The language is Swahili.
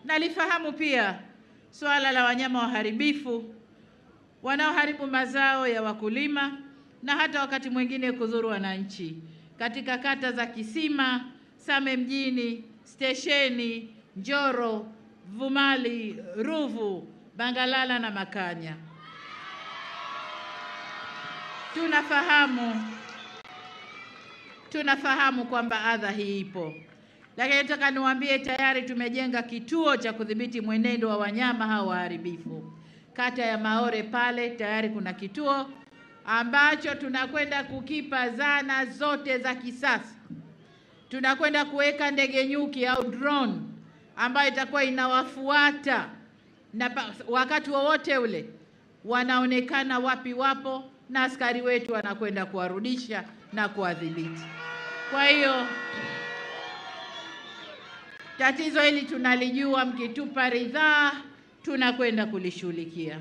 Nalifahamu pia suala la wanyama waharibifu wanaoharibu mazao ya wakulima na hata wakati mwingine kudhuru wananchi katika kata za Kisima, Same Mjini, Stesheni, Njoro, Vumali, Ruvu, Bangalala na Makanya. Tunafahamu kwamba adha hii ipo. Lakini nataka niwaambie tayari tumejenga kituo cha kudhibiti mwenendo wa wanyama hao waharibifu. Kata ya Maore pale tayari kuna kituo ambacho tunakwenda kukipa zana zote za kisasa. Tunakwenda kuweka ndege nyuki au drone ambayo itakuwa inawafuata na wakati wowote ule wanaonekana wapi wapo, na askari wetu wanakwenda kuwarudisha na kuwadhibiti. Kwa hiyo tatizo hili tunalijua, mkitupa ridhaa tunakwenda kulishughulikia.